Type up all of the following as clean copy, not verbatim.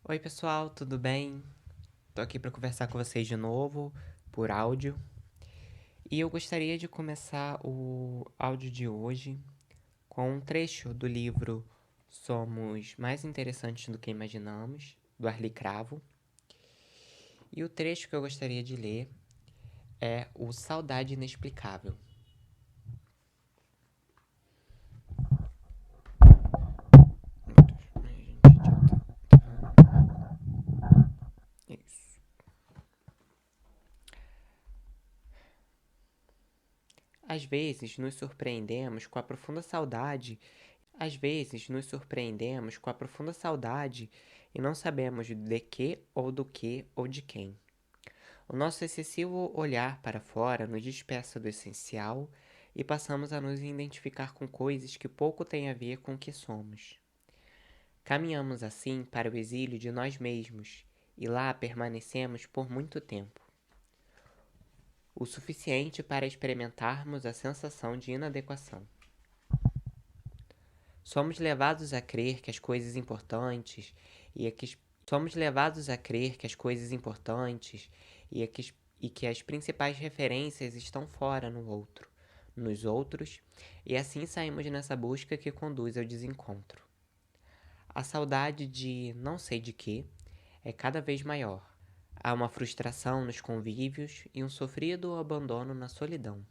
Oi, pessoal, tudo bem? Tô aqui para conversar com vocês de novo por áudio. E eu gostaria de começar o áudio de hoje com um trecho do livro Somos Mais Interessantes do que Imaginamos, do Arli Cravo. E o trecho que eu gostaria de ler é o Saudade Inexplicável. Isso. Às vezes nos surpreendemos com a profunda saudade. Às vezes nos surpreendemos com a profunda saudade e não sabemos de que ou do que ou de quem. O nosso excessivo olhar para fora nos despeça do essencial e passamos a nos identificar com coisas que pouco têm a ver com o que somos. Caminhamos assim para o exílio de nós mesmos e lá permanecemos por muito tempo. O suficiente para experimentarmos a sensação de inadequação. Somos levados a crer que as coisas importantes e que somos levados a crer que as coisas importantes e que as principais referências estão fora no outro, nos outros, e assim saímos nessa busca que conduz ao desencontro. A saudade de não sei de quê é cada vez maior. Há uma frustração nos convívios e um sofrido abandono na solidão.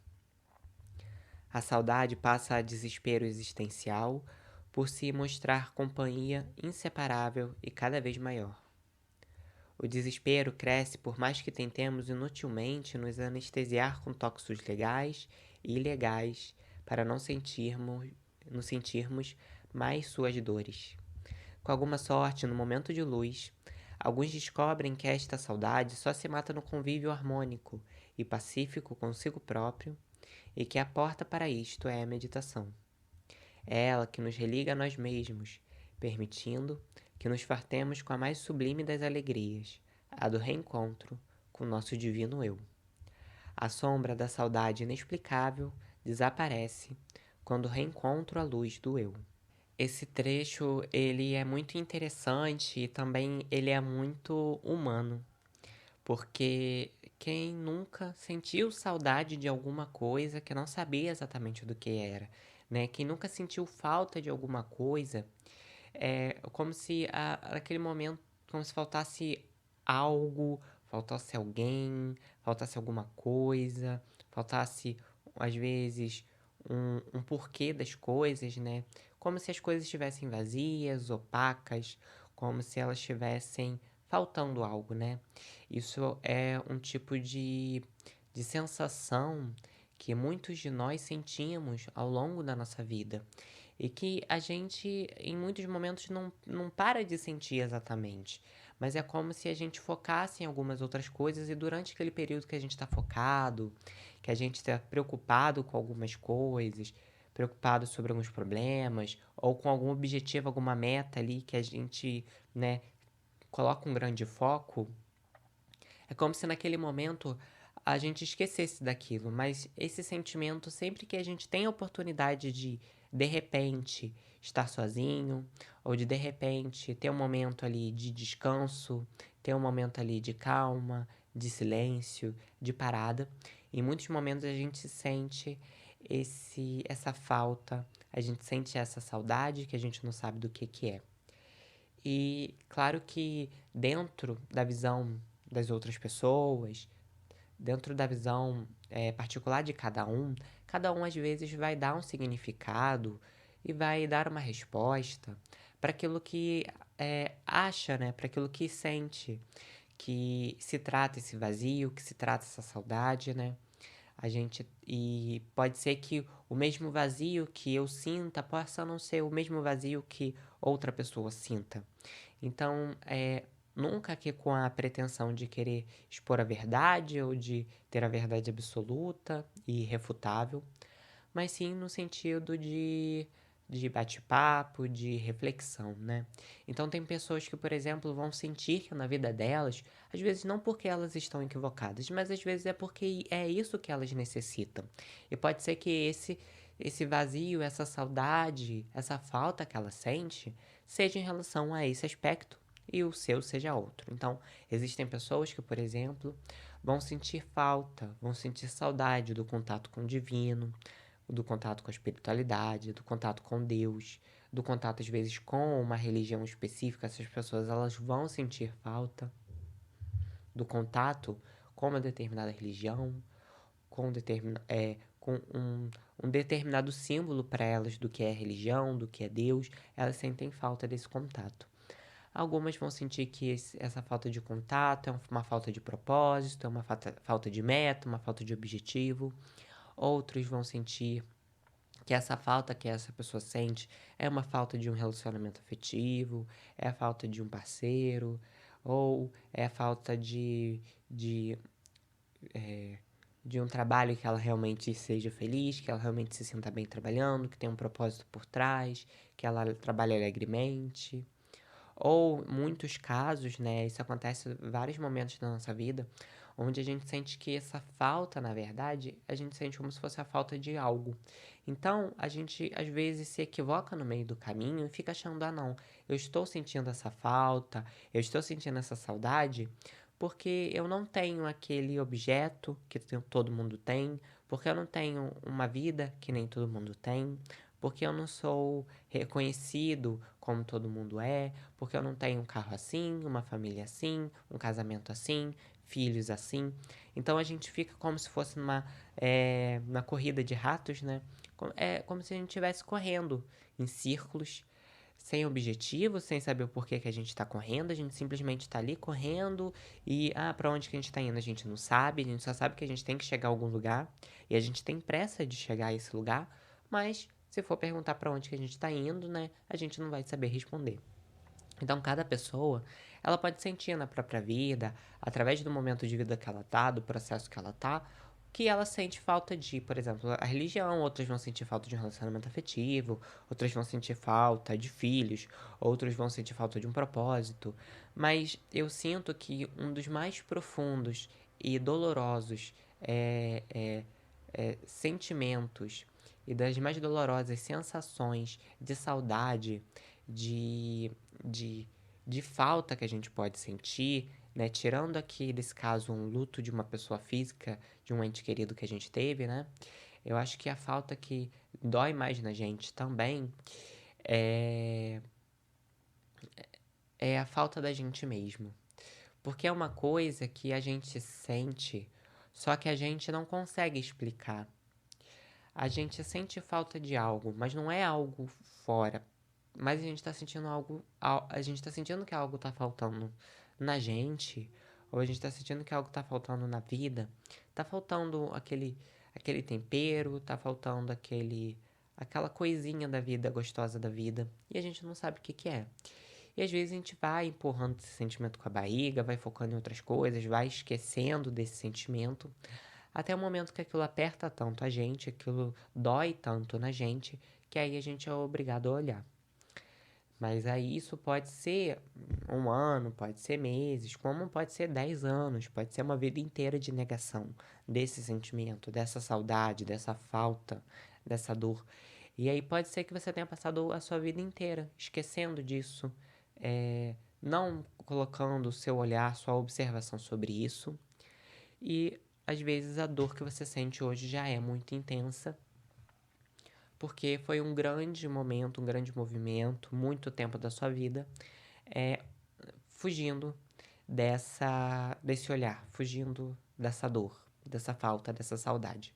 A saudade passa a desespero existencial por se mostrar companhia inseparável e cada vez maior. O desespero cresce por mais que tentemos inutilmente nos anestesiar com tóxicos legais e ilegais para não sentirmos mais suas dores. Com alguma sorte, no momento de luz, alguns descobrem que esta saudade só se mata no convívio harmônico e pacífico consigo próprio e que a porta para isto é a meditação. É ela que nos religa a nós mesmos, permitindo que nos fartemos com a mais sublime das alegrias, a do reencontro com o nosso divino eu. A sombra da saudade inexplicável desaparece quando reencontro a luz do eu. Esse trecho, ele é muito interessante e também ele é muito humano, porque quem nunca sentiu saudade de alguma coisa que não sabia exatamente do que era, né? Quem nunca sentiu falta de alguma coisa, é como se naquele momento, como se faltasse algo, faltasse alguém, faltasse alguma coisa, faltasse, às vezes, um porquê das coisas, né? Como se as coisas estivessem vazias, opacas, como se elas estivessem faltando algo, né? Isso é um tipo de sensação que muitos de nós sentimos ao longo da nossa vida e que a gente, em muitos momentos, não para de sentir exatamente. Mas é como se a gente focasse em algumas outras coisas e durante aquele período que a gente está focado, que a gente está preocupado com algumas coisas, preocupado sobre alguns problemas, ou com algum objetivo, alguma meta ali que a gente, né, coloca um grande foco, é como se naquele momento a gente esquecesse daquilo, mas esse sentimento, sempre que a gente tem a oportunidade de repente, estar sozinho, ou de repente, ter um momento ali de descanso, ter um momento ali de calma, de silêncio, de parada, em muitos momentos a gente sente essa falta, a gente sente essa saudade que a gente não sabe do que é. E claro que dentro da visão das outras pessoas, dentro da visão particular de cada um às vezes vai dar um significado e vai dar uma resposta para aquilo que acha, né? Para aquilo que sente, que se trata esse vazio, que se trata essa saudade, né? E pode ser que o mesmo vazio que eu sinta possa não ser o mesmo vazio que outra pessoa sinta. Então, nunca aqui com a pretensão de querer expor a verdade ou de ter a verdade absoluta e irrefutável, mas sim no sentido de bate-papo, de reflexão, né? Então tem pessoas que, por exemplo, vão sentir que na vida delas, às vezes não porque elas estão equivocadas, mas às vezes é porque é isso que elas necessitam. E pode ser que esse vazio, essa saudade, essa falta que ela sente, seja em relação a esse aspecto e o seu seja outro. Então, existem pessoas que, por exemplo, vão sentir falta, vão sentir saudade do contato com o divino, do contato com a espiritualidade, do contato com Deus, do contato às vezes com uma religião específica. Essas pessoas elas vão sentir falta do contato com uma determinada religião, com um determinado símbolo para elas do que é religião, do que é Deus. Elas sentem falta desse contato. Algumas vão sentir que essa falta de contato é uma falta de propósito, é uma falta de meta, uma falta de objetivo. Outros vão sentir que essa falta que essa pessoa sente é uma falta de um relacionamento afetivo, é a falta de um parceiro, ou é a falta de um trabalho que ela realmente seja feliz, que ela realmente se sinta bem trabalhando, que tenha um propósito por trás, que ela trabalhe alegremente. Ou muitos casos, né, isso acontece em vários momentos da nossa vida, onde a gente sente que essa falta, na verdade, a gente sente como se fosse a falta de algo. Então, a gente às vezes se equivoca no meio do caminho e fica achando, ah, não, eu estou sentindo essa falta, eu estou sentindo essa saudade, porque eu não tenho aquele objeto que todo mundo tem, porque eu não tenho uma vida que nem todo mundo tem, porque eu não sou reconhecido como todo mundo é, porque eu não tenho um carro assim, uma família assim, um casamento assim, filhos assim. Então a gente fica como se fosse na corrida de ratos, né? É como se a gente estivesse correndo em círculos, sem objetivo, sem saber o porquê que a gente está correndo, a gente simplesmente está ali correndo e, para onde que a gente está indo? A gente não sabe, a gente só sabe que a gente tem que chegar a algum lugar e a gente tem pressa de chegar a esse lugar, mas se for perguntar para onde que a gente está indo, né, a gente não vai saber responder. Então, cada pessoa, ela pode sentir na própria vida, através do momento de vida que ela tá, do processo que ela tá, que ela sente falta de, por exemplo, a religião, outras vão sentir falta de um relacionamento afetivo, outras vão sentir falta de filhos, outros vão sentir falta de um propósito. Mas eu sinto que um dos mais profundos e dolorosos sentimentos e das mais dolorosas sensações de saudade, de, de, de falta que a gente pode sentir, né? Tirando aqui, nesse caso, um luto de uma pessoa física, de um ente querido que a gente teve, né? Eu acho que a falta que dói mais na gente também é, é a falta da gente mesmo. Porque é uma coisa que a gente sente, só que a gente não consegue explicar. A gente sente falta de algo, mas não é algo fora. Mas a gente tá sentindo algo. A gente tá sentindo que algo tá faltando na gente. Ou a gente tá sentindo que algo tá faltando na vida. Tá faltando aquele tempero, tá faltando aquela coisinha da vida, gostosa da vida. E a gente não sabe o que que é. E às vezes a gente vai empurrando esse sentimento com a barriga, vai focando em outras coisas, vai esquecendo desse sentimento. Até o momento que aquilo aperta tanto a gente, aquilo dói tanto na gente, que aí a gente é obrigado a olhar. Mas aí isso pode ser um ano, pode ser meses, como pode ser 10 anos, pode ser uma vida inteira de negação desse sentimento, dessa saudade, dessa falta, dessa dor. E aí pode ser que você tenha passado a sua vida inteira esquecendo disso, não colocando o seu olhar, sua observação sobre isso. E às vezes a dor que você sente hoje já é muito intensa, porque foi um grande momento, um grande movimento, muito tempo da sua vida, é, fugindo desse olhar, fugindo dessa dor, dessa falta, dessa saudade.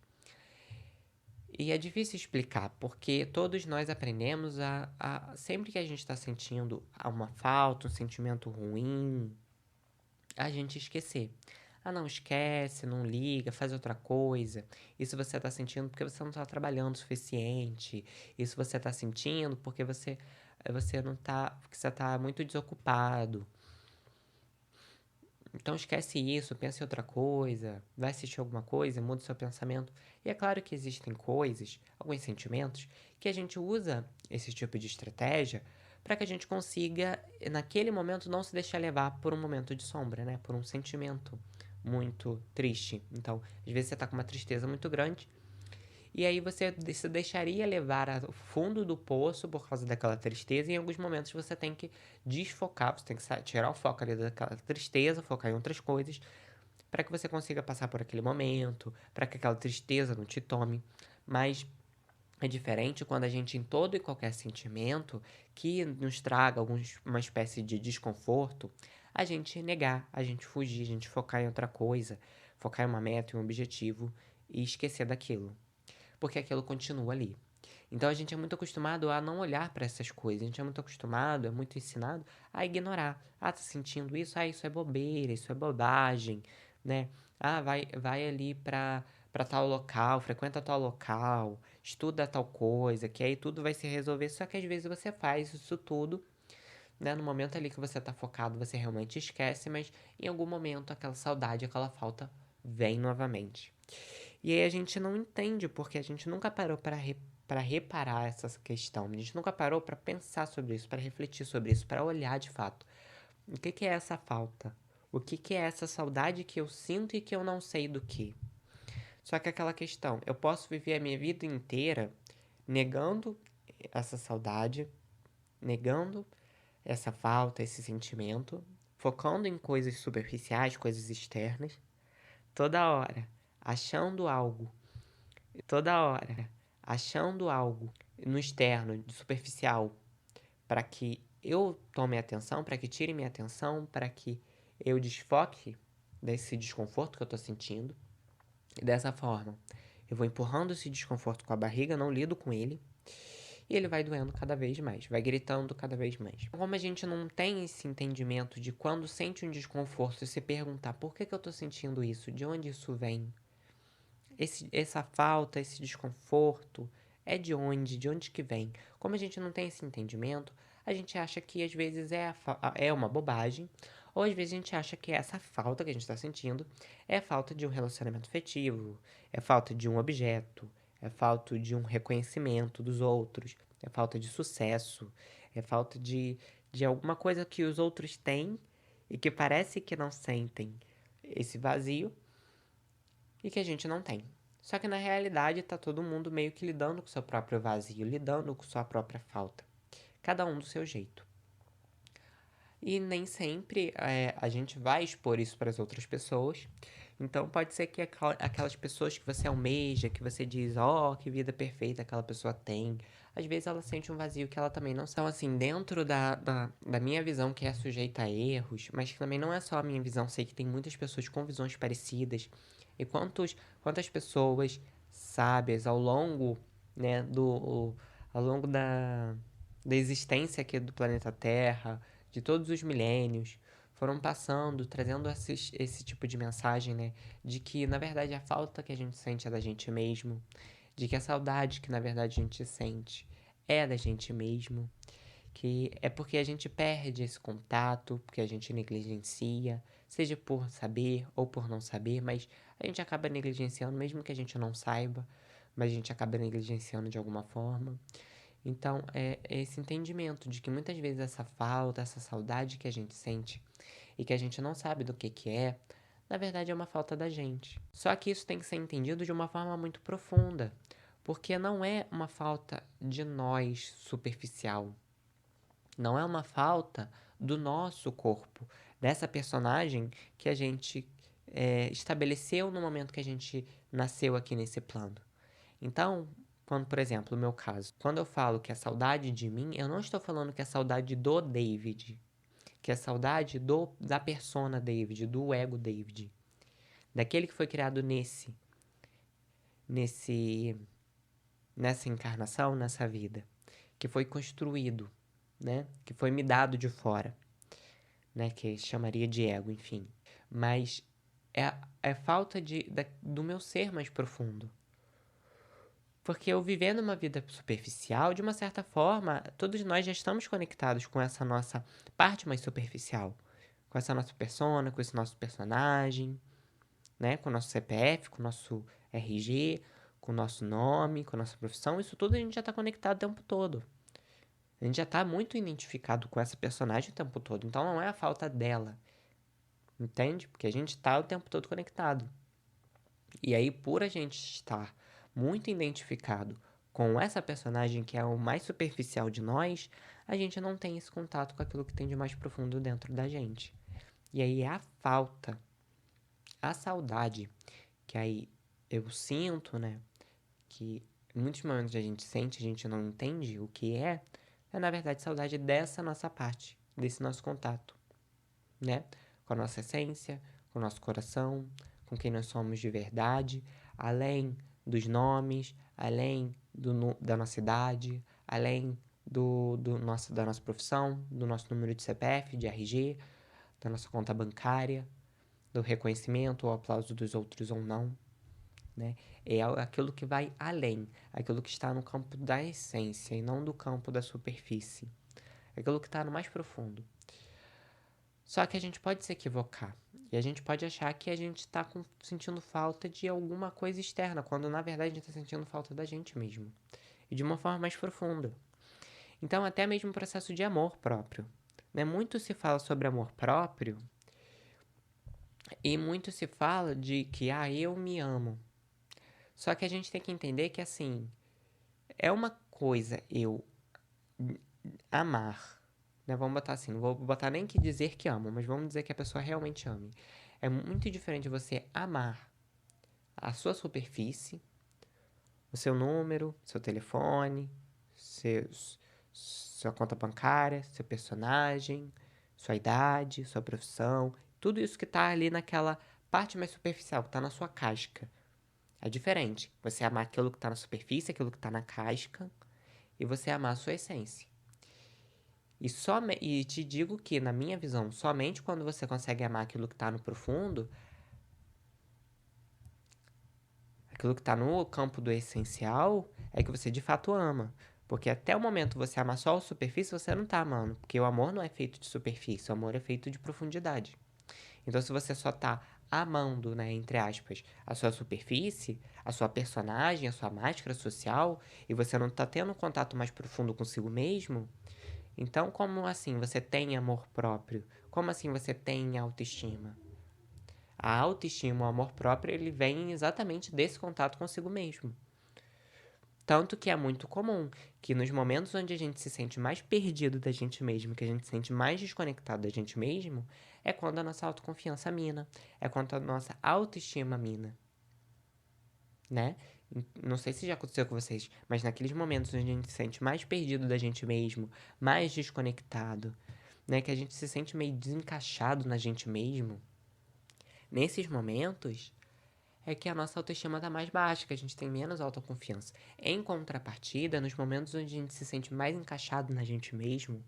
E é difícil explicar, porque todos nós aprendemos sempre que a gente está sentindo uma falta, um sentimento ruim, a gente esquecer. Ah, não, esquece, não liga, faz outra coisa. Isso você está sentindo porque você não está trabalhando o suficiente. Isso você está sentindo porque você não tá, porque você está muito desocupado. Então esquece isso, pensa em outra coisa, vai assistir alguma coisa, muda o seu pensamento. E é claro que existem coisas, alguns sentimentos, que a gente usa esse tipo de estratégia para que a gente consiga, naquele momento, não se deixar levar por um momento de sombra, né? Por um sentimento muito triste. Então, às vezes você tá com uma tristeza muito grande E aí você se deixaria levar ao fundo do poço por causa daquela tristeza, e em alguns momentos você tem que desfocar, você tem que tirar o foco ali daquela tristeza, focar em outras coisas, para que você consiga passar por aquele momento, para que aquela tristeza não te tome. Mas é diferente quando a gente, em todo e qualquer sentimento que nos traga uma espécie de desconforto, a gente negar, a gente fugir, a gente focar em outra coisa, focar em uma meta, em um objetivo e esquecer daquilo, porque aquilo continua ali. Então a gente é muito acostumado a não olhar para essas coisas, a gente é muito acostumado, é muito ensinado a ignorar. Ah, tá sentindo isso? Ah, isso é bobeira, isso é bobagem, né? Ah, vai ali para tal local, frequenta tal local, estuda tal coisa, que aí tudo vai se resolver. Só que às vezes você faz isso tudo, né? No momento ali que você tá focado, você realmente esquece, mas em algum momento aquela saudade, aquela falta vem novamente. E aí a gente não entende, porque a gente nunca parou para reparar essa questão. A gente nunca parou para pensar sobre isso, para refletir sobre isso, para olhar de fato. O que que é essa falta? O que que é essa saudade que eu sinto e que eu não sei do que? Só que aquela questão, eu posso viver a minha vida inteira negando essa saudade, negando essa falta, esse sentimento, focando em coisas superficiais, coisas externas, toda hora, achando algo toda hora achando algo no externo, de superficial, para que eu tome atenção, para que tire minha atenção, para que eu desfoque desse desconforto que eu tô sentindo. E dessa forma, eu vou empurrando esse desconforto com a barriga, não lido com ele, e ele vai doendo cada vez mais, vai gritando cada vez mais. Como a gente não tem esse entendimento de quando sente um desconforto, se perguntar por que eu tô sentindo isso, de onde isso vem, essa falta, esse desconforto é de onde? De onde que vem? Como a gente não tem esse entendimento, a gente acha que às vezes é uma bobagem, ou às vezes a gente acha que essa falta que a gente está sentindo é falta de um relacionamento afetivo, é falta de um objeto, é falta de um reconhecimento dos outros, é falta de sucesso, é falta de alguma coisa que os outros têm e que parece que não sentem esse vazio e que a gente não tem. Só que na realidade tá todo mundo meio que lidando com seu próprio vazio, lidando com sua própria falta. Cada um do seu jeito. E nem sempre a gente vai expor isso para as outras pessoas. Então pode ser que aquelas pessoas que você almeja, que você diz, ó, que vida perfeita aquela pessoa tem. Às vezes ela sente um vazio que ela também não sente. Então, assim, dentro da minha visão, que é sujeita a erros, mas que também não é só a minha visão, sei que tem muitas pessoas com visões parecidas. E quantas pessoas sábias ao longo, né, ao longo da existência aqui do planeta Terra, de todos os milênios, foram passando, trazendo esse tipo de mensagem, né? De que, na verdade, a falta que a gente sente é da gente mesmo. De que a saudade que, na verdade, a gente sente é da gente mesmo. Que é porque a gente perde esse contato, porque a gente negligencia, seja por saber ou por não saber, mas a gente acaba negligenciando, mesmo que a gente não saiba, mas a gente acaba negligenciando de alguma forma. Então, é esse entendimento de que muitas vezes essa falta, essa saudade que a gente sente e que a gente não sabe do que é, na verdade é uma falta da gente. Só que isso tem que ser entendido de uma forma muito profunda, porque não é uma falta de nós superficial, não é uma falta do nosso corpo, dessa personagem que a gente estabeleceu no momento que a gente nasceu aqui nesse plano. Então, quando, por exemplo, no meu caso, quando eu falo que é saudade de mim, eu não estou falando que é saudade do David, que é saudade da persona David, do ego David, daquele que foi criado nesse nessa encarnação, nessa vida, que foi construído, né? Que foi me dado de fora, né? Que chamaria de ego, enfim. Mas é falta do meu ser mais profundo. Porque eu vivendo uma vida superficial, de uma certa forma, todos nós já estamos conectados com essa nossa parte mais superficial. Com essa nossa persona, com esse nosso personagem, né? Com o nosso CPF, com o nosso RG, com o nosso nome, com a nossa profissão. Isso tudo a gente já está conectado o tempo todo. A gente já está muito identificado com essa personagem o tempo todo. Então não é a falta dela. Entende? Porque a gente está o tempo todo conectado. E aí, por a gente estar muito identificado com essa personagem que é o mais superficial de nós, a gente não tem esse contato com aquilo que tem de mais profundo dentro da gente. E aí é a falta, a saudade, que aí eu sinto, né, que em muitos momentos a gente sente, a gente não entende o que é na verdade saudade dessa nossa parte, desse nosso contato, né, com a nossa essência, com o nosso coração, com quem nós somos de verdade, além dos nomes, além da nossa idade, além da nossa profissão, do nosso número de CPF, de RG, da nossa conta bancária, do reconhecimento ou aplauso dos outros ou não, né? É aquilo que vai além, aquilo que está no campo da essência e não do campo da superfície, aquilo que está no mais profundo. Só que a gente pode se equivocar e a gente pode achar que a gente está sentindo falta de alguma coisa externa, quando na verdade a gente está sentindo falta da gente mesmo e de uma forma mais profunda. Então, até mesmo o processo de amor próprio, né? Muito se fala sobre amor próprio e muito se fala de que, eu me amo. Só que a gente tem que entender que, assim, é uma coisa eu amar, né? Vamos botar assim, não vou botar nem que dizer que amo, mas vamos dizer que a pessoa realmente ame. É muito diferente você amar a sua superfície, o seu número, seu telefone, sua conta bancária, seu personagem, sua idade, sua profissão, tudo isso que tá ali naquela parte mais superficial, que tá na sua casca. É diferente você amar aquilo que tá na superfície, aquilo que tá na casca, e você amar a sua essência. E te digo que, na minha visão, somente quando você consegue amar aquilo que tá no profundo, aquilo que tá no campo do essencial, é que você de fato ama. Porque até o momento você amar só a superfície, você não tá amando. Porque o amor não é feito de superfície, o amor é feito de profundidade. Então, se você só tá amando, né, entre aspas, a sua superfície, a sua personagem, a sua máscara social, e você não tá tendo um contato mais profundo consigo mesmo, então como assim você tem amor próprio? Como assim você tem autoestima? A autoestima, o amor próprio, ele vem exatamente desse contato consigo mesmo. Tanto que é muito comum que nos momentos onde a gente se sente mais perdido da gente mesmo, que a gente se sente mais desconectado da gente mesmo, é quando a nossa autoconfiança mina, é quando a nossa autoestima mina, né? Não sei se já aconteceu com vocês, mas naqueles momentos onde a gente se sente mais perdido da gente mesmo, mais desconectado, né? Que a gente se sente meio desencaixado na gente mesmo, nesses momentos é que a nossa autoestima está mais baixa, que a gente tem menos autoconfiança. Em contrapartida, nos momentos onde a gente se sente mais encaixado na gente mesmo,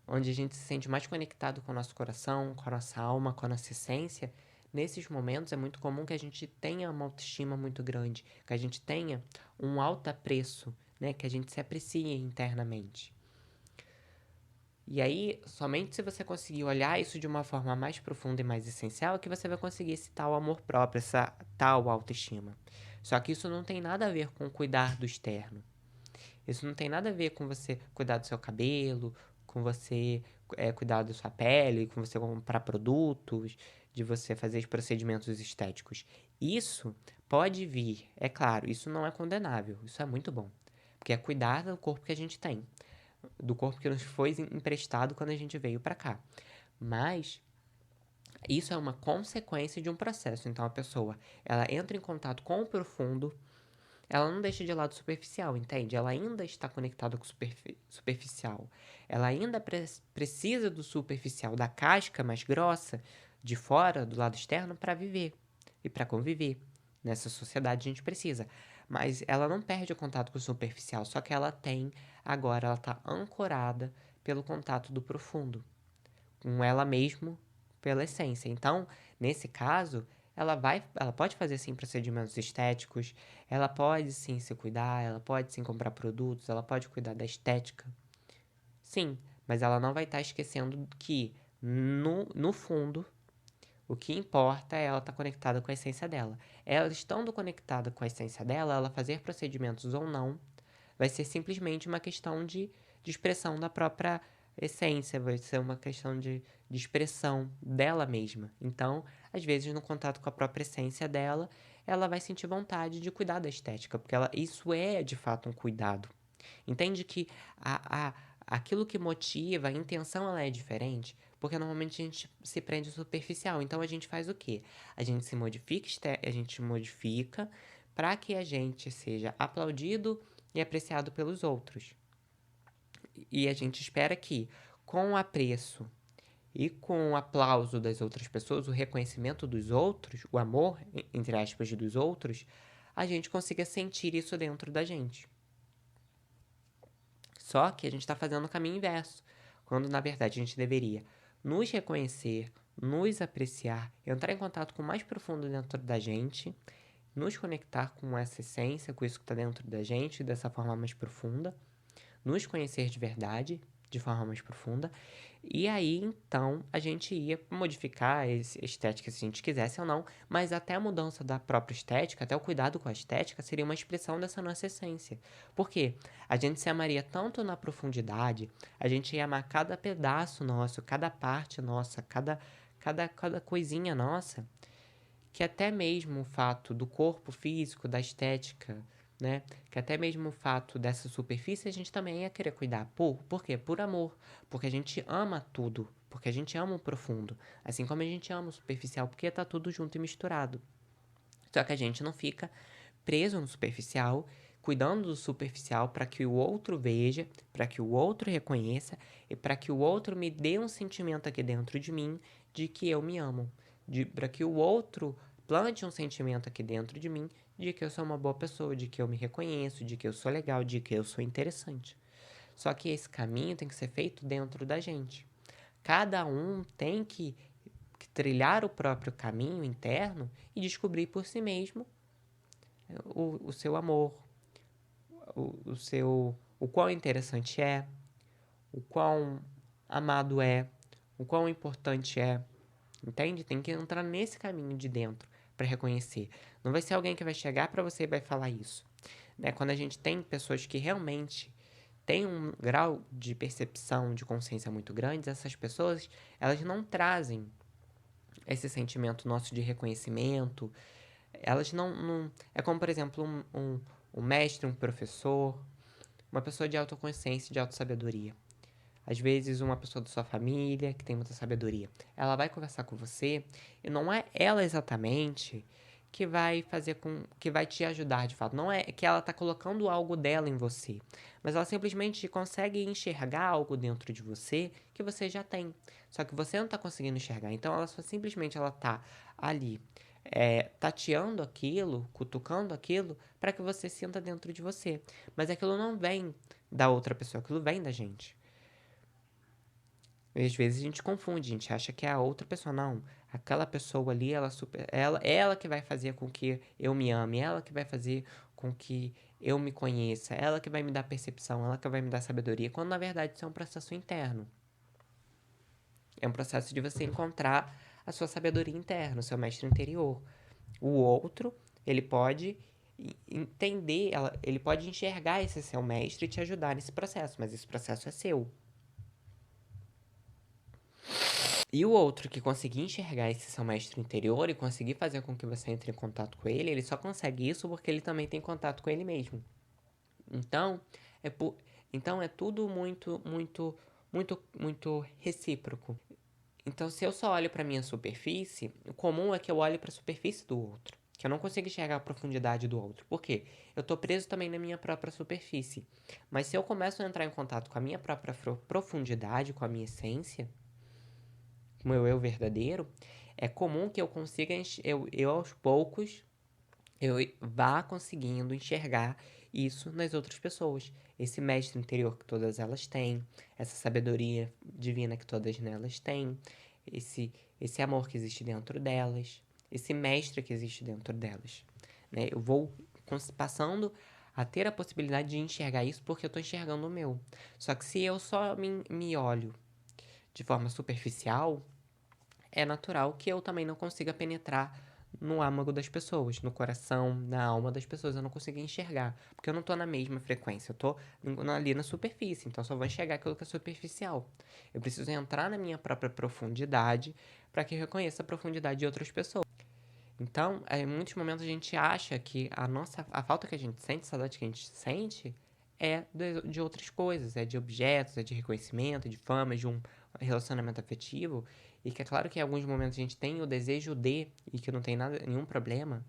onde a gente se sente mais conectado com o nosso coração, com a nossa alma, com a nossa essência, nesses momentos é muito comum que a gente tenha uma autoestima muito grande, que a gente tenha um alto apreço, né? Que a gente se aprecie internamente. E aí, somente se você conseguir olhar isso de uma forma mais profunda e mais essencial, é que você vai conseguir esse tal amor próprio, essa tal autoestima. Só que isso não tem nada a ver com cuidar do externo. Isso não tem nada a ver com você cuidar do seu cabelo, com você cuidar da sua pele, com você comprar produtos, de você fazer os procedimentos estéticos. Isso pode vir, é claro, isso não é condenável, isso é muito bom. Porque é cuidar do corpo que a gente tem, do corpo que nos foi emprestado quando a gente veio para cá. Mas isso é uma consequência de um processo. Então a pessoa, ela entra em contato com o profundo, ela não deixa de lado superficial, entende? Ela ainda está conectada com o superficial. Ela ainda precisa do superficial, da casca mais grossa, de fora, do lado externo, para viver e para conviver. Nessa sociedade a gente precisa. Mas ela não perde o contato com o superficial, só que ela tem, agora ela está ancorada pelo contato do profundo, com ela mesmo, pela essência. Então, nesse caso, ela pode fazer sim procedimentos estéticos, ela pode sim se cuidar, ela pode sim comprar produtos, ela pode cuidar da estética. Sim, mas ela não vai estar esquecendo que no fundo o que importa é ela estar conectada com a essência dela. Ela estando conectada com a essência dela, ela fazer procedimentos ou não, vai ser simplesmente uma questão de expressão da própria essência, vai ser uma questão de expressão dela mesma. Então, às vezes, no contato com a própria essência dela, ela vai sentir vontade de cuidar da estética, porque isso é, de fato, um cuidado. Entende que a, a, aquilo que motiva, a intenção, ela é diferente, porque normalmente a gente se prende ao superficial. Então, a gente faz o quê? A gente se modifica, a gente modifica para que a gente seja aplaudido e apreciado pelos outros. E a gente espera que, com o apreço e com o aplauso das outras pessoas, o reconhecimento dos outros, o amor, entre aspas, dos outros, a gente consiga sentir isso dentro da gente. Só que a gente está fazendo o caminho inverso, quando na verdade a gente deveria nos reconhecer, nos apreciar, entrar em contato com o mais profundo dentro da gente, nos conectar com essa essência, com isso que está dentro da gente, dessa forma mais profunda, nos conhecer de verdade, de forma mais profunda, e aí então a gente ia modificar a estética se a gente quisesse ou não, mas até a mudança da própria estética, até o cuidado com a estética, seria uma expressão dessa nossa essência. Por quê? A gente se amaria tanto na profundidade, a gente ia amar cada pedaço nosso, cada parte nossa, cada coisinha nossa, que até mesmo o fato do corpo físico, da estética, né? Que até mesmo o fato dessa superfície a gente também ia querer cuidar. Por quê? Por amor. Porque a gente ama tudo. Porque a gente ama o profundo. Assim como a gente ama o superficial, porque tá tudo junto e misturado. Só que a gente não fica preso no superficial, cuidando do superficial para que o outro veja, para que o outro reconheça e para que o outro me dê um sentimento aqui dentro de mim de que eu me amo, para que o outro plante um sentimento aqui dentro de mim de que eu sou uma boa pessoa, de que eu me reconheço, de que eu sou legal, de que eu sou interessante. Só que esse caminho tem que ser feito dentro da gente. Cada um tem que trilhar o próprio caminho interno e descobrir por si mesmo o seu amor, o quão interessante é, o quão amado é, o quão importante é. Entende? Tem que entrar nesse caminho de dentro para reconhecer. Não vai ser alguém que vai chegar para você e vai falar isso. Né? Quando a gente tem pessoas que realmente têm um grau de percepção, de consciência muito grande, essas pessoas, elas não trazem esse sentimento nosso de reconhecimento. Elas não é como, por exemplo, um mestre, um professor, uma pessoa de autoconsciência, de autossabedoria. Às vezes, uma pessoa da sua família que tem muita sabedoria, ela vai conversar com você e não é ela exatamente que vai fazer que vai te ajudar de fato. Não é que ela está colocando algo dela em você, mas ela simplesmente consegue enxergar algo dentro de você que você já tem. Só que você não está conseguindo enxergar. Então, ela só simplesmente ela tá ali tateando aquilo, cutucando aquilo, para que você sinta dentro de você. Mas aquilo não vem da outra pessoa, aquilo vem da gente. E às vezes a gente confunde, a gente acha que é a outra pessoa. Não, aquela pessoa ali, ela que vai fazer com que eu me ame, ela que vai fazer com que eu me conheça, ela que vai me dar percepção, ela que vai me dar sabedoria, quando na verdade isso é um processo interno. É um processo de você encontrar a sua sabedoria interna, o seu mestre interior. O outro, ele pode entender, ele pode enxergar esse seu mestre e te ajudar nesse processo, mas esse processo é seu. E o outro que conseguir enxergar esse seu mestre interior e conseguir fazer com que você entre em contato com ele só consegue isso porque ele também tem contato com ele mesmo. Então, é, então é tudo muito recíproco. Então, se eu só olho para minha superfície, o comum é que eu olhe para a superfície do outro, que eu não consigo enxergar a profundidade do outro. Por quê? Eu estou preso também na minha própria superfície. Mas se eu começo a entrar em contato com a minha própria profundidade, com a minha essência, com o meu eu verdadeiro, é comum que eu consiga, eu aos poucos, eu vá conseguindo enxergar isso nas outras pessoas. Esse mestre interior que todas elas têm, essa sabedoria divina que todas nelas têm, esse amor que existe dentro delas, esse mestre que existe dentro delas. Né? Eu vou passando a ter a possibilidade de enxergar isso porque eu estou enxergando o meu. Só que se eu só me olho de forma superficial, é natural que eu também não consiga penetrar no âmago das pessoas, no coração, na alma das pessoas. Eu não consigo enxergar, porque eu não tô na mesma frequência, eu tô ali na superfície, então eu só vou enxergar aquilo que é superficial. Eu preciso entrar na minha própria profundidade para que eu reconheça a profundidade de outras pessoas. Então, em muitos momentos a gente acha que a falta que a gente sente, a saudade que a gente sente, é de outras coisas, é de objetos, é de reconhecimento, de fama, de um relacionamento afetivo, e que é claro que em alguns momentos a gente tem o desejo de, e que não tem nenhum problema,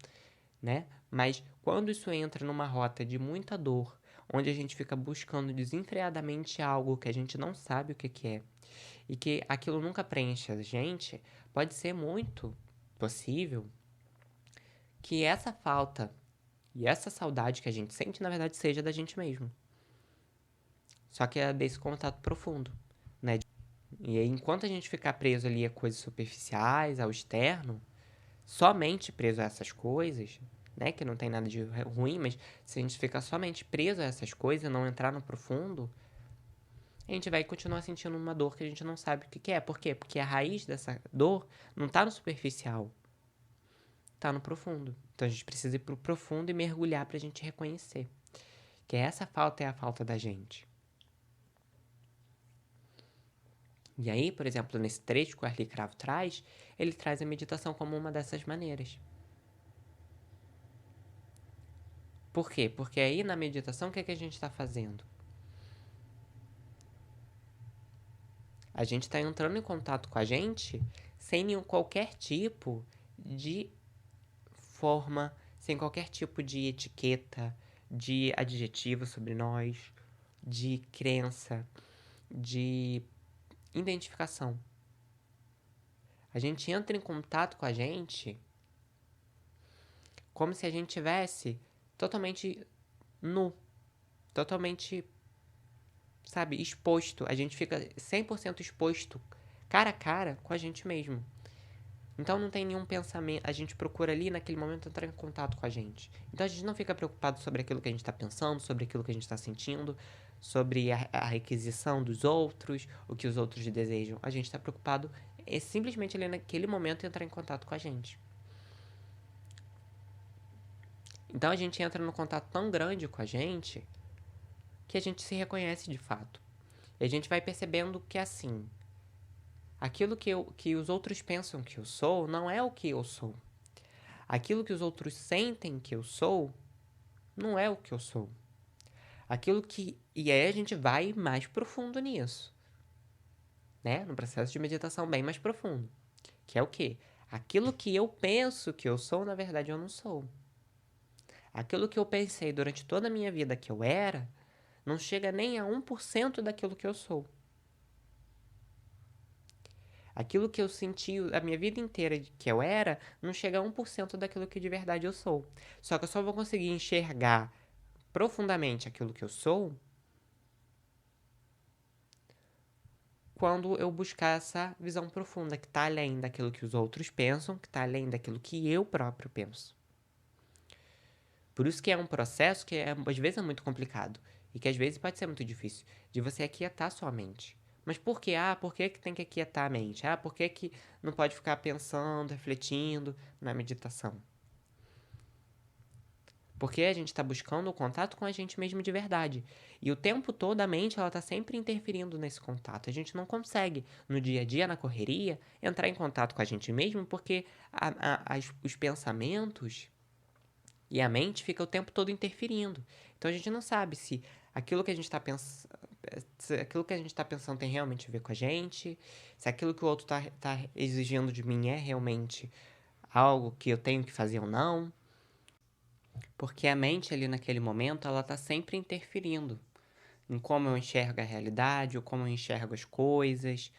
né? Mas quando isso entra numa rota de muita dor, onde a gente fica buscando desenfreadamente algo que a gente não sabe o que é, e que aquilo nunca preenche a gente, pode ser muito possível que essa falta e essa saudade que a gente sente, na verdade, seja da gente mesmo. Só que é desse contato profundo, né? E aí, enquanto a gente ficar preso ali a coisas superficiais, ao externo, somente preso a essas coisas, né? Que não tem nada de ruim, mas se a gente ficar somente preso a essas coisas e não entrar no profundo, a gente vai continuar sentindo uma dor que a gente não sabe o que é. Por quê? Porque a raiz dessa dor não está no superficial, está no profundo. Então a gente precisa ir pro profundo e mergulhar pra gente reconhecer que essa falta é a falta da gente. E aí, por exemplo, nesse trecho que o Arlie Cravo traz, ele traz a meditação como uma dessas maneiras. Por quê? Porque aí na meditação o que a gente está fazendo? A gente está entrando em contato com a gente sem qualquer tipo de forma, sem qualquer tipo de etiqueta, de adjetivo sobre nós, de crença, de identificação. A gente entra em contato com a gente como se a gente tivesse totalmente nu, totalmente, sabe, exposto. A gente fica 100% exposto, cara a cara com a gente mesmo. Então não tem nenhum pensamento, a gente procura ali naquele momento entrar em contato com a gente. Então a gente não fica preocupado sobre aquilo que a gente está pensando, sobre aquilo que a gente está sentindo, sobre a requisição dos outros, o que os outros desejam. A gente está preocupado simplesmente ali naquele momento entrar em contato com a gente. Então a gente entra num contato tão grande com a gente que a gente se reconhece de fato. E a gente vai percebendo que assim, aquilo que os outros pensam que eu sou não é o que eu sou. Aquilo que os outros sentem que eu sou não é o que eu sou. E aí a gente vai mais profundo nisso, né? No processo de meditação bem mais profundo. Que é o quê? Aquilo que eu penso que eu sou, na verdade eu não sou. Aquilo que eu pensei durante toda a minha vida que eu era, não chega nem a 1% daquilo que eu sou. Aquilo que eu senti a minha vida inteira que eu era, não chega a 1% daquilo que de verdade eu sou. Só que eu só vou conseguir enxergar profundamente aquilo que eu sou quando eu buscar essa visão profunda, que está além daquilo que os outros pensam, que está além daquilo que eu próprio penso. Por isso que é um processo que às vezes é muito complicado e que às vezes pode ser muito difícil de você aquietar sua mente. Mas por quê? Por que tem que aquietar a mente? Por que não pode ficar pensando, refletindo na meditação? Porque a gente está buscando o contato com a gente mesmo de verdade. E o tempo todo a mente está sempre interferindo nesse contato. A gente não consegue, no dia a dia, na correria, entrar em contato com a gente mesmo porque os pensamentos e a mente fica o tempo todo interferindo. Então a gente não sabe se aquilo que a gente está pensando. Se aquilo que a gente está pensando tem realmente a ver com a gente, se aquilo que o outro tá exigindo de mim é realmente algo que eu tenho que fazer ou não. Porque a mente ali naquele momento, ela tá sempre interferindo em como eu enxergo a realidade, ou como eu enxergo as coisas,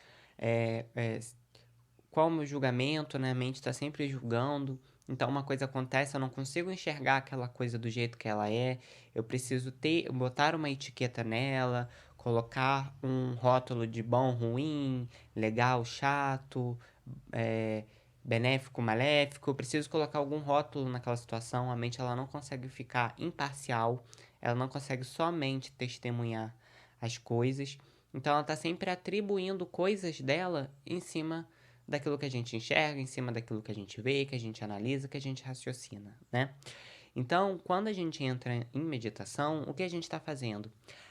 qual o meu julgamento, né? A mente está sempre julgando. Então uma coisa acontece, eu não consigo enxergar aquela coisa do jeito que ela é. Eu preciso botar uma etiqueta nela, colocar um rótulo de bom, ruim, legal, chato, benéfico, maléfico. Eu preciso colocar algum rótulo naquela situação. A mente ela não consegue ficar imparcial, ela não consegue somente testemunhar as coisas. Então ela está sempre atribuindo coisas dela em cima daquilo que a gente enxerga, em cima daquilo que a gente vê, que a gente analisa, que a gente raciocina, né? Então, quando a gente entra em meditação, o que a gente está fazendo?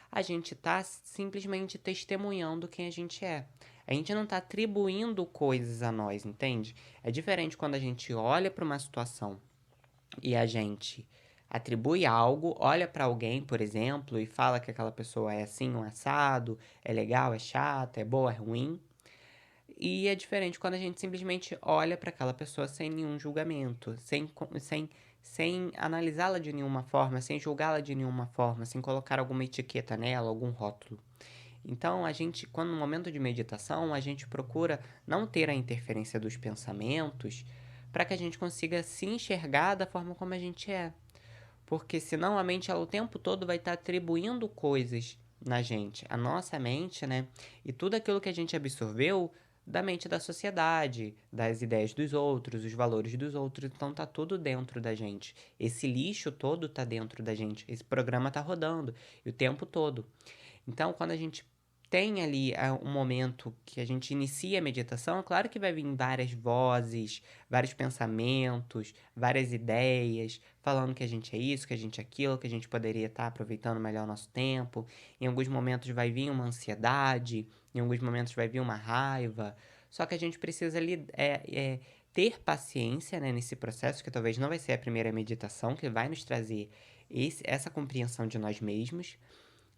A gente está simplesmente testemunhando quem a gente é. A gente não está atribuindo coisas a nós, entende? É diferente quando a gente olha para uma situação e a gente atribui algo, olha para alguém, por exemplo, e fala que aquela pessoa é assim, um assado, é legal, é chata, é boa, é ruim. E é diferente quando a gente simplesmente olha para aquela pessoa sem nenhum julgamento, sem analisá-la de nenhuma forma, sem julgá-la de nenhuma forma, sem colocar alguma etiqueta nela, algum rótulo. Então, a gente, quando no momento de meditação, a gente procura não ter a interferência dos pensamentos para que a gente consiga se enxergar da forma como a gente é. Porque senão a mente ela, o tempo todo vai estar atribuindo coisas na gente. A nossa mente, né? E tudo aquilo que a gente absorveu da mente da sociedade, das ideias dos outros, os valores dos outros, então tá tudo dentro da gente. Esse lixo todo tá dentro da gente. Esse programa tá rodando e o tempo todo. Então, quando a gente tem ali um momento que a gente inicia a meditação, claro que vai vir várias vozes, vários pensamentos, várias ideias, falando que a gente é isso, que a gente é aquilo, que a gente poderia estar aproveitando melhor o nosso tempo. Em alguns momentos vai vir uma ansiedade, em alguns momentos vai vir uma raiva. Só que a gente precisa ali ter paciência, né, nesse processo, que talvez não vai ser a primeira meditação que vai nos trazer essa compreensão de nós mesmos.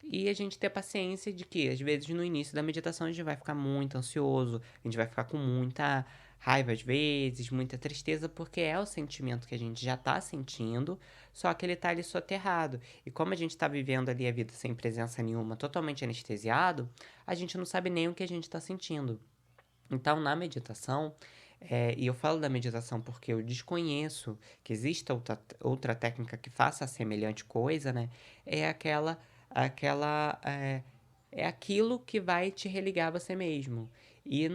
E a gente ter paciência de que, às vezes, no início da meditação, a gente vai ficar muito ansioso, a gente vai ficar com muita raiva, às vezes, muita tristeza, porque é o sentimento que a gente já tá sentindo, só que ele tá ali soterrado. E como a gente tá vivendo ali a vida sem presença nenhuma, totalmente anestesiado, a gente não sabe nem o que a gente tá sentindo. Então, na meditação, e eu falo da meditação porque eu desconheço que exista outra técnica que faça a semelhante coisa, né? É é aquilo que vai te religar a você mesmo. E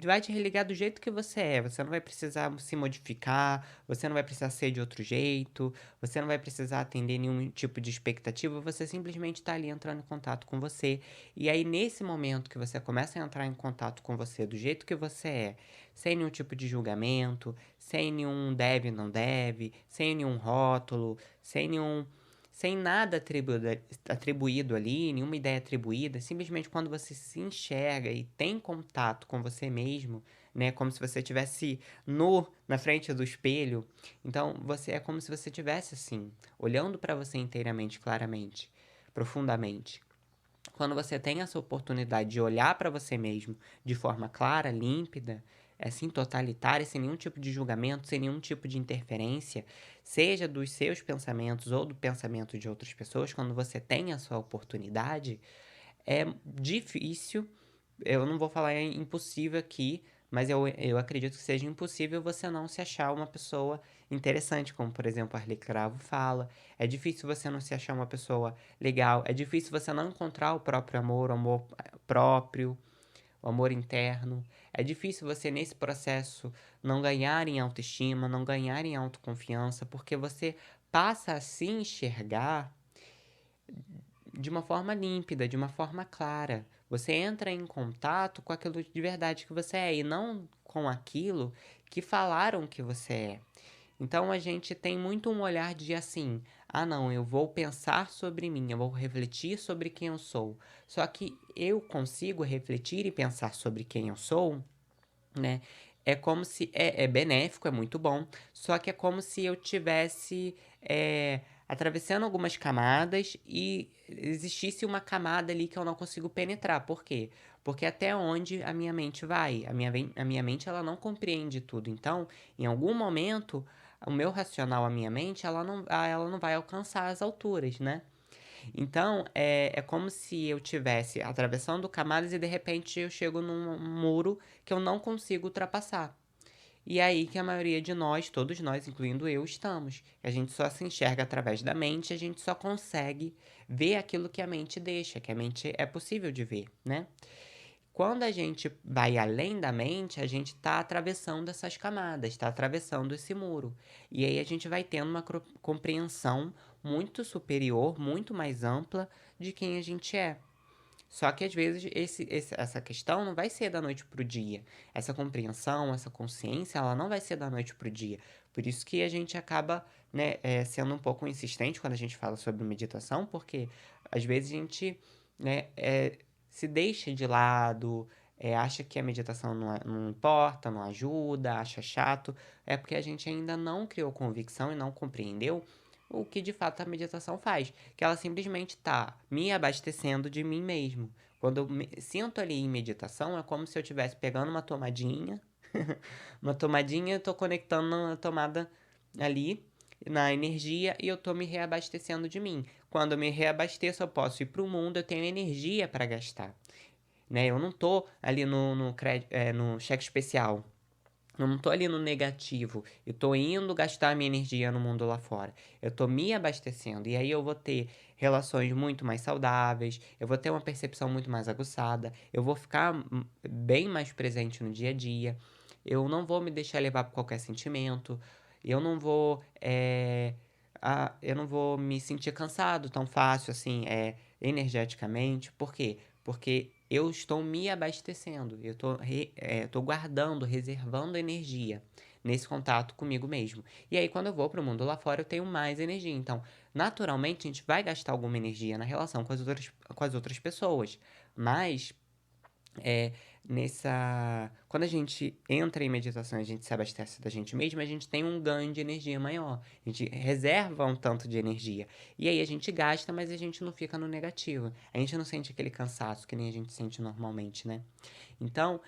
vai te religar do jeito que você é. Você não vai precisar se modificar, você não vai precisar ser de outro jeito, você não vai precisar atender nenhum tipo de expectativa, você simplesmente está ali entrando em contato com você. E aí, nesse momento que você começa a entrar em contato com você do jeito que você é, sem nenhum tipo de julgamento, sem nenhum deve, não deve, sem nenhum rótulo, sem nada atribuído ali, nenhuma ideia atribuída, simplesmente quando você se enxerga e tem contato com você mesmo, né, como se você estivesse nu na frente do espelho, então você é como se você estivesse assim, olhando para você inteiramente, claramente, profundamente. Quando você tem essa oportunidade de olhar para você mesmo de forma clara, límpida, assim, totalitária, sem nenhum tipo de julgamento, sem nenhum tipo de interferência, seja dos seus pensamentos ou do pensamento de outras pessoas, quando você tem a sua oportunidade, é difícil, eu não vou falar impossível aqui, mas eu acredito que seja impossível você não se achar uma pessoa interessante, como por exemplo a Arlie Cravo fala. É difícil você não se achar uma pessoa legal, é difícil você não encontrar o amor próprio, o amor interno. É difícil você nesse processo não ganhar em autoestima, não ganhar em autoconfiança, porque você passa a se enxergar de uma forma límpida, de uma forma clara. Você entra em contato com aquilo de verdade que você é e não com aquilo que falaram que você é. Então a gente tem muito um olhar de assim: ah, não, eu vou pensar sobre mim, eu vou refletir sobre quem eu sou. Só que eu consigo refletir e pensar sobre quem eu sou, né? É como se é benéfico, é muito bom, só que é como se eu tivesse atravessando algumas camadas e existisse uma camada ali que eu não consigo penetrar. Por quê? Porque até onde a minha mente vai? A minha mente ela não compreende tudo. Então, em algum momento, o meu racional, a minha mente, ela não vai alcançar as alturas, né? Então, é como se eu tivesse atravessando camadas e de repente eu chego num muro que eu não consigo ultrapassar. E é aí que a maioria de nós, todos nós, incluindo eu, estamos. A gente só se enxerga através da mente, a gente só consegue ver aquilo que a mente deixa, que a mente é possível de ver, né? Quando a gente vai além da mente, a gente está atravessando essas camadas, está atravessando esse muro. E aí a gente vai tendo uma compreensão muito superior, muito mais ampla de quem a gente é. Só que às vezes essa questão não vai ser da noite pro dia. Essa compreensão, essa consciência, ela não vai ser da noite pro dia. Por isso que a gente acaba, né, sendo um pouco insistente quando a gente fala sobre meditação, porque às vezes a gente, né, se deixa de lado, acha que a meditação não importa, não ajuda, acha chato. É porque a gente ainda não criou convicção e não compreendeu o que de fato a meditação faz, que ela simplesmente está me abastecendo de mim mesmo. Quando eu me sinto ali em meditação, é como se eu estivesse pegando uma tomadinha, uma tomadinha, eu tô conectando na tomada ali, na energia, e eu tô me reabastecendo de mim. Quando eu me reabasteço, eu posso ir para o mundo, eu tenho energia para gastar. Né? Eu não tô ali no cheque especial. Eu não tô ali no negativo. Eu tô indo gastar minha energia no mundo lá fora. Eu tô me abastecendo. E aí eu vou ter relações muito mais saudáveis. Eu vou ter uma percepção muito mais aguçada. Eu vou ficar bem mais presente no dia a dia. Eu não vou me deixar levar por qualquer sentimento. Eu não vou. Eu não vou me sentir cansado tão fácil assim, energeticamente. Por quê? Porque eu estou me abastecendo, eu estou guardando, reservando energia nesse contato comigo mesmo. E aí, quando eu vou para o mundo lá fora, eu tenho mais energia. Então, naturalmente, a gente vai gastar alguma energia na relação com as outras pessoas. Mas é, quando a gente entra em meditação, a gente se abastece da gente mesmo, a gente tem um ganho de energia maior. A gente reserva um tanto de energia. E aí a gente gasta, mas a gente não fica no negativo. A gente não sente aquele cansaço que nem a gente sente normalmente, né? Então,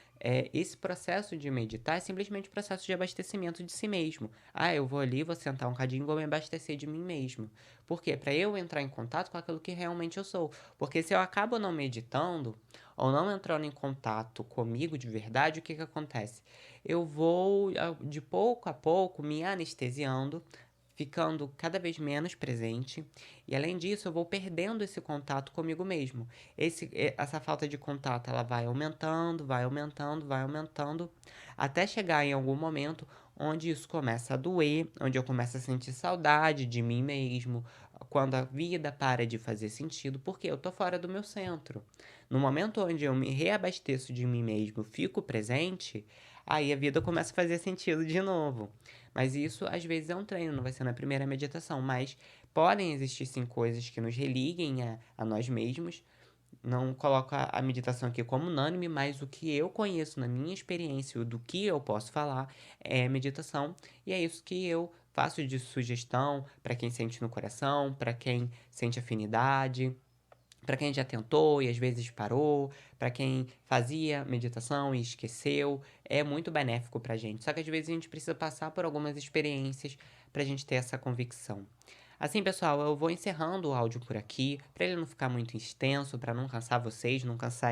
esse processo de meditar é simplesmente processo de abastecimento de si mesmo. Ah, eu vou ali, vou sentar um cadinho e vou me abastecer de mim mesmo. Por quê? Para eu entrar em contato com aquilo que realmente eu sou. Porque se eu acabo não meditando, ou não entrando em contato comigo de verdade, o que acontece? Eu vou, de pouco a pouco, me anestesiando, ficando cada vez menos presente, e além disso, eu vou perdendo esse contato comigo mesmo. Essa falta de contato, ela vai aumentando, vai aumentando, vai aumentando, até chegar em algum momento onde isso começa a doer, onde eu começo a sentir saudade de mim mesmo, quando a vida para de fazer sentido, porque eu tô fora do meu centro. No momento onde eu me reabasteço de mim mesmo, fico presente, aí a vida começa a fazer sentido de novo. Mas isso às vezes é um treino, não vai ser na primeira meditação, mas podem existir sim coisas que nos religuem a nós mesmos. Não coloco a meditação aqui como unânime, mas o que eu conheço na minha experiência, do que eu posso falar, é meditação. E é isso que eu faço de sugestão para quem sente no coração, para quem sente afinidade, para quem já tentou e às vezes parou, para quem fazia meditação e esqueceu, é muito benéfico para a gente. Só que às vezes a gente precisa passar por algumas experiências para a gente ter essa convicção. Assim, pessoal, eu vou encerrando o áudio por aqui, para ele não ficar muito extenso, para não cansar vocês, não cansar